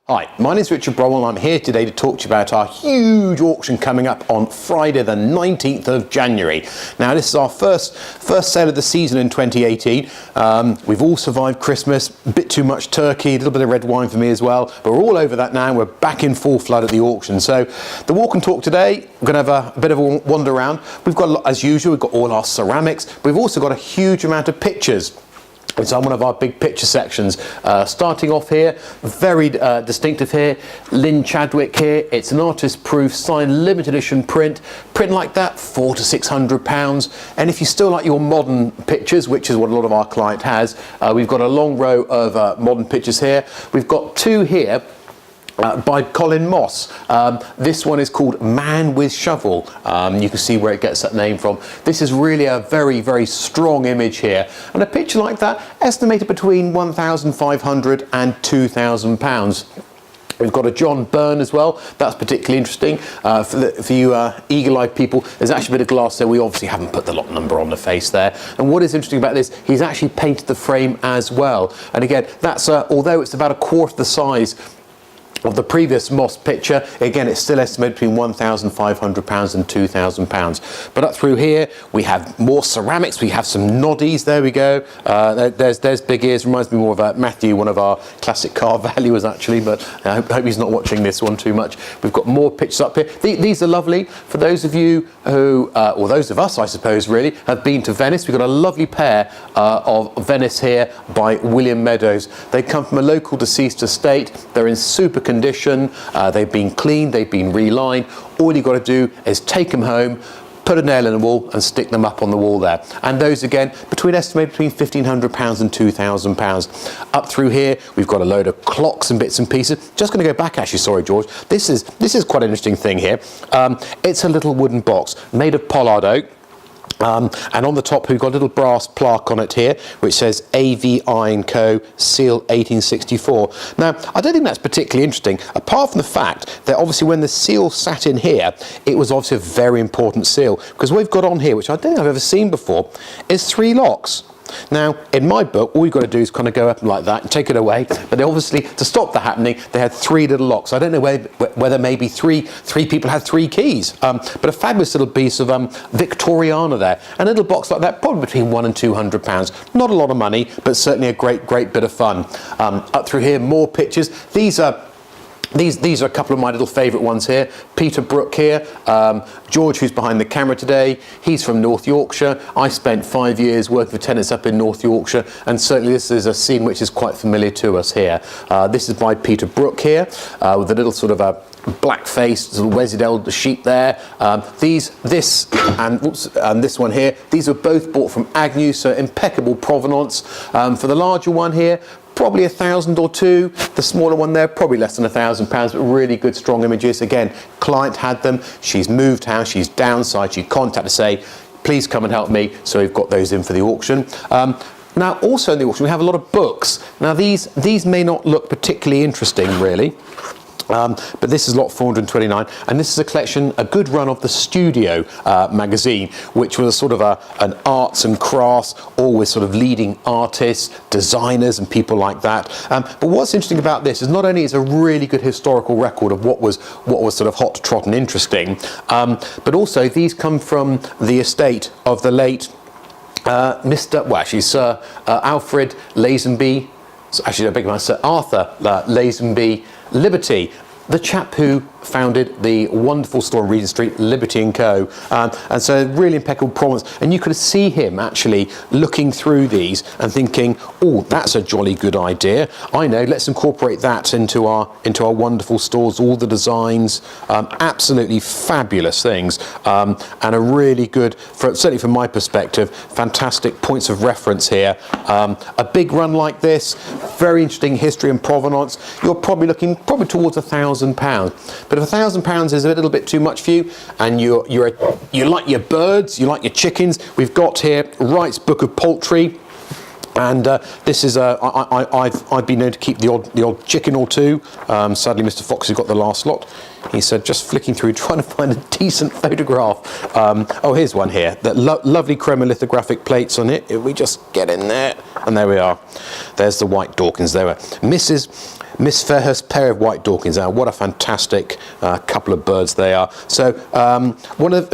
Hi, my name is Richard Bromell and I'm here today to talk to you about our huge auction coming up on Friday the 19th of January. Now this is our first sale of the season in 2018. We've all survived Christmas, a bit too much turkey, a little bit of red wine for me as well, but we're all over that now. We're back in full flood at the auction. So the walk and talk today, we're going to have a bit of a wander around. We've got, as usual, we've got all our ceramics. We've also got a huge amount of pictures. It's on one of our big picture sections. Starting off here, very distinctive here, Lynn Chadwick here. It's an artist-proof signed limited edition print. Print like that, £400 to £600. And if you still like your modern pictures, which is what a lot of our client has, we've got a long row of modern pictures here. We've got two here. By Colin Moss. This one is called Man with Shovel. You can see where it gets that name from. This is really a very, very strong image here. And a picture like that, estimated between £1,500 and £2,000. We've got a John Byrne as well. That's particularly interesting. For you eagle-eyed people, there's actually a bit of glass there. We obviously haven't put the lot number on the face there. And what is interesting about this, he's actually painted the frame as well. And again, that's although it's about a quarter the size of the previous Moss picture, again it's still estimated between £1,500 and £2,000. But up through here we have more ceramics, we have some noddies, there we go. There's Big Ears, reminds me more of Matthew, one of our classic car valuers actually, but I hope he's not watching this one too much. We've got more pictures up here. These are lovely for those of you who, or those of us I suppose really, have been to Venice. We've got a lovely pair of Venice here by William Meadows. They come from a local deceased estate. They're in super condition, they've been cleaned, they've been relined. All you've got to do is take them home, put a nail in the wall and stick them up on the wall there. And those again, estimated between £1,500 and £2,000. Up through here, we've got a load of clocks and bits and pieces. Just going to go back actually, sorry George. This is quite an interesting thing here. It's a little wooden box made of pollard oak. And on the top we've got a little brass plaque on it here which says AV Co. Seal 1864. Now I don't think that's particularly interesting, apart from the fact that obviously when the seal sat in here it was obviously a very important seal, because what we've got on here, which I don't think I've ever seen before, is 3 locks. Now, in my book, all you've got to do is kind of go up like that and take it away. But they obviously, to stop that happening, they had 3 little locks. I don't know whether maybe three people had 3 keys. But a fabulous little piece of Victoriana there. And a little box like that, probably between £100 and £200. Not a lot of money, but certainly a great bit of fun. Up through here, more pictures. These are a couple of my little favourite ones here. Peter Brook here, George, who's behind the camera today, he's from North Yorkshire. I spent 5 years working for tenants up in North Yorkshire, and certainly this is a scene which is quite familiar to us here. This is by Peter Brook here, with a little sort of a black-faced little Wensleydale sheep there. This and this one here, these were both bought from Agnew, so impeccable provenance. For the larger one here, probably £1,000 or two. The smaller one there, probably less than £1,000, but really good, strong images. Again, client had them. She's moved house. She's downsized. She contacted to say, please come and help me. So we've got those in for the auction. Now, also in the auction, we have a lot of books. Now, these may not look particularly interesting, really. But this is lot 429, and this is a collection, a good run of the Studio magazine, which was a sort of an arts and crafts, always sort of leading artists, designers and people like that. But what's interesting about this is not only is a really good historical record of what was sort of hot to trot and interesting, but also these come from the estate of the late Sir Alfred Lazenby, actually I beg your pardon, Sir Arthur Lazenby Liberty, the chap who founded the wonderful store on Regent Street, Liberty & Co. And so really impeccable provenance. And you could see him actually looking through these and thinking, oh, that's a jolly good idea. I know, let's incorporate that into our wonderful stores, all the designs, absolutely fabulous things. And a really good, certainly from my perspective, fantastic points of reference here. A big run like this, very interesting history and provenance. You're probably looking towards £1,000. But if £1,000 is a little bit too much for you, and you like your birds, you like your chickens, we've got here Wright's Book of Poultry. And this is I've been known to keep the odd chicken or two. Sadly, Mr. Fox has got the last lot. He said, just flicking through, trying to find a decent photograph. Oh, here's one here. That lovely chromolithographic plates on it. If we just get in there, and there we are. There's the White Dawkins. There were Mrs. Miss Fairhurst's pair of white Dorkings. Now, what a fantastic couple of birds they are. So,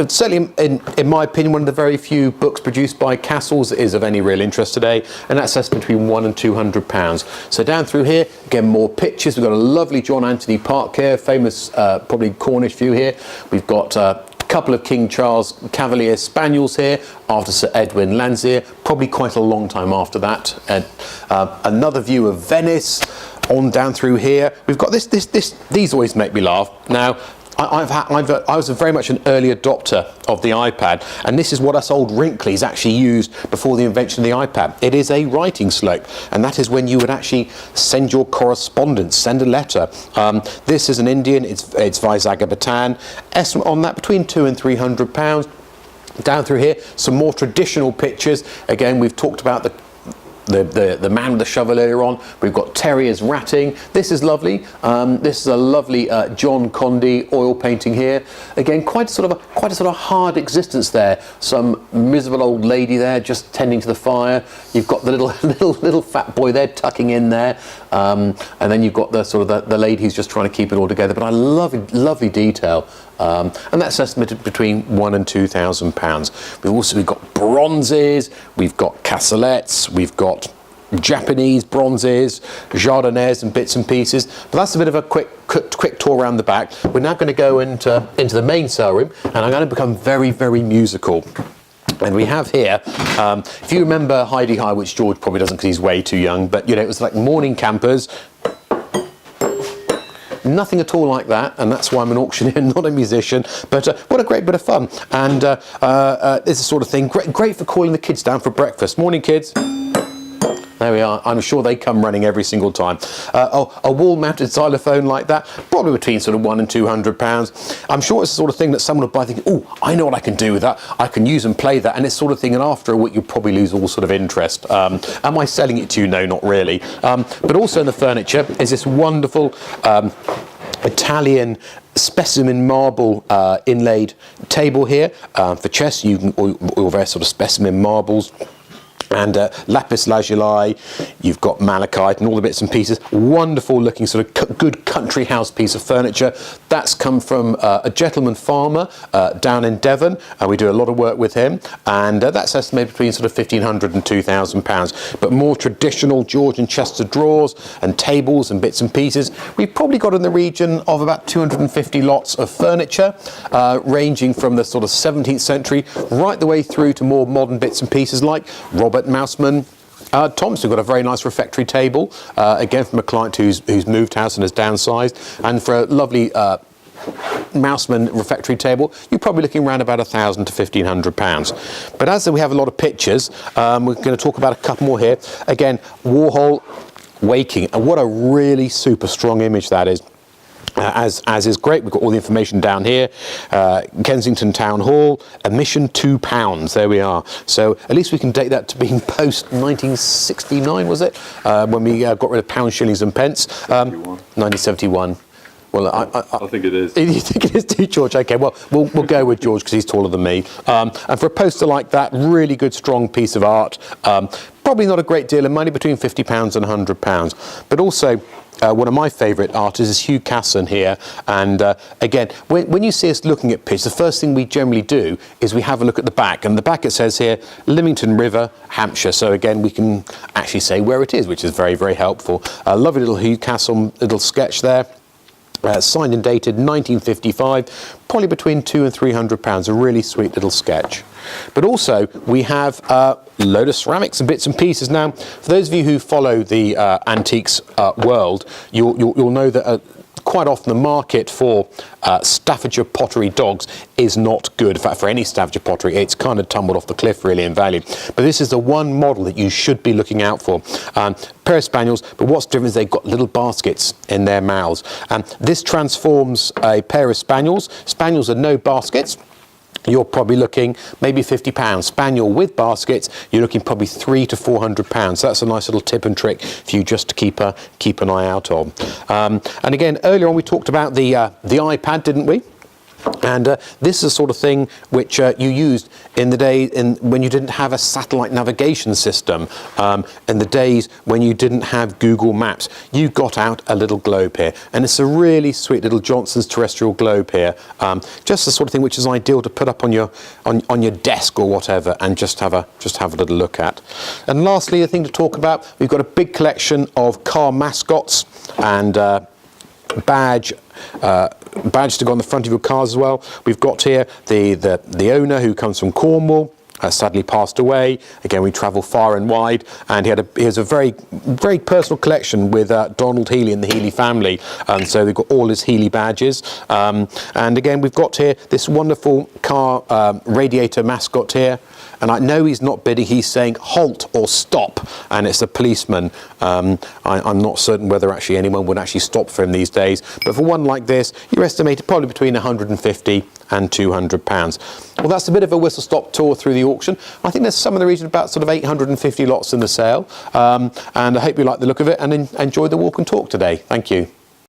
certainly in my opinion, one of the very few books produced by Cassels that is of any real interest today, and that's estimated between £100 and £200. So down through here, again, more pictures. We've got a lovely John Anthony Park here, famous probably Cornish view here. We've got couple of King Charles Cavalier Spaniels here after Sir Edwin Landseer, probably quite a long time after that. And another view of Venice. On down through here, we've got this. These always make me laugh. Now, I was very much an early adopter of the iPad, and this is what us old wrinklies actually used before the invention of the iPad. It is a writing slope, and that is when you would actually send your correspondence, send a letter. This is an Indian. It's Vizagapatam. Estimate on that between £200 and £300. Down through here, some more traditional pictures. Again, we've talked about the man with the shovel earlier on. We've got terriers ratting. This is lovely. This is a lovely John Condy oil painting here. Again, quite a sort of hard existence there. Some miserable old lady there just tending to the fire. You've got the little fat boy there tucking in there, and then you've got the sort of the lady who's just trying to keep it all together. But I love lovely detail. And that's estimated between £1,000 and £2,000. We've got bronzes, we've got cassalettes, we've got Japanese bronzes, jardinières and bits and pieces. But that's a bit of a quick tour around the back. We're now going to go into the main sale room, and I'm going to become very, very musical. And we have here, if you remember Heidi High, which George probably doesn't because he's way too young, but you know, it was like morning campers. Nothing at all like that, and that's why I'm an auctioneer, not a musician. But what a great bit of fun. And it's the sort of thing, great for calling the kids down for breakfast. Morning, kids. There we are. I'm sure they come running every single time. A wall-mounted xylophone like that, probably between sort of £100 and £200. I'm sure it's the sort of thing that someone would buy thinking, oh, I know what I can do with that. I can use and play that. And it's sort of thing, and after a week, you'll probably lose all sort of interest. Am I selling it to you? No, not really. But also in the furniture is this wonderful Italian specimen marble inlaid table here for chess. You can all various sort of specimen marbles. And lapis lazuli, you've got malachite and all the bits and pieces. Wonderful looking sort of good country house piece of furniture. That's come from a gentleman farmer down in Devon. We do a lot of work with him, and that's estimated between sort of £1,500 and £2,000. But more traditional Georgian Chester drawers and tables and bits and pieces. We've probably got in the region of about 250 lots of furniture, ranging from the sort of 17th century right the way through to more modern bits and pieces like Robert Mouseman. Thompson got a very nice refectory table, again from a client who's moved house and has downsized, and for a lovely Mouseman refectory table, you're probably looking around about £1,000 to £1,500. But as we have a lot of pictures, we're going to talk about a couple more here. Again, Warhol waking, and what a really super strong image that is. As is great, we've got all the information down here. Kensington Town Hall, admission £2. There we are. So at least we can date that to being post 1969, was it? When we got rid of pounds, shillings, and pence. 1971. Well, I think it is. You think it is too, George? Okay, well, we'll go with George because he's taller than me. And for a poster like that, really good, strong piece of art. Probably not a great deal of money, between £50 and £100. But also, one of my favourite artists is Hugh Casson here, and again, when you see us looking at pictures, the first thing we generally do is we have a look at the back, and the back it says here, Lymington River, Hampshire, so again we can actually say where it is, which is very, very helpful. A lovely little Hugh Casson little sketch there. Signed and dated 1955, probably between £200 and £300, a really sweet little sketch. But also, we have a load of ceramics and bits and pieces. Now, for those of you who follow the antiques world, you'll know that quite often the market for Staffordshire pottery dogs is not good. In fact, for any Staffordshire pottery, it's kind of tumbled off the cliff really in value. But this is the one model that you should be looking out for. Pair of spaniels, but what's different is they've got little baskets in their mouths. And this transforms a pair of spaniels. Spaniels are no baskets. You're probably looking maybe £50. Spaniel with baskets, you're looking probably £300 to £400. So that's a nice little tip and trick for you just to keep an eye out on. And again, earlier on we talked about the iPad, didn't we? And this is the sort of thing which you used in the day when you didn't have a satellite navigation system, in the days when you didn't have Google Maps. You got out a little globe here, and it's a really sweet little Johnson's terrestrial globe here. Just the sort of thing which is ideal to put up on your desk or whatever, and just have a little look at. And lastly, the thing to talk about, we've got a big collection of car mascots and badge to go on the front of your cars as well. We've got here the owner, who comes from Cornwall, sadly passed away. Again, we travel far and wide, and he has a very, very personal collection with Donald Healy and the Healy family. So we've got all his Healy badges. And again, we've got here this wonderful car radiator mascot here. And I know he's not bidding, he's saying halt or stop, and it's a policeman. I'm not certain whether actually anyone would actually stop for him these days, but for one like this, you're estimated probably between £150 and £200. Well, that's a bit of a whistle-stop tour through the auction. I think there's some in the region about sort of 850 lots in the sale, and I hope you like the look of it and enjoy the walk and talk today. Thank you.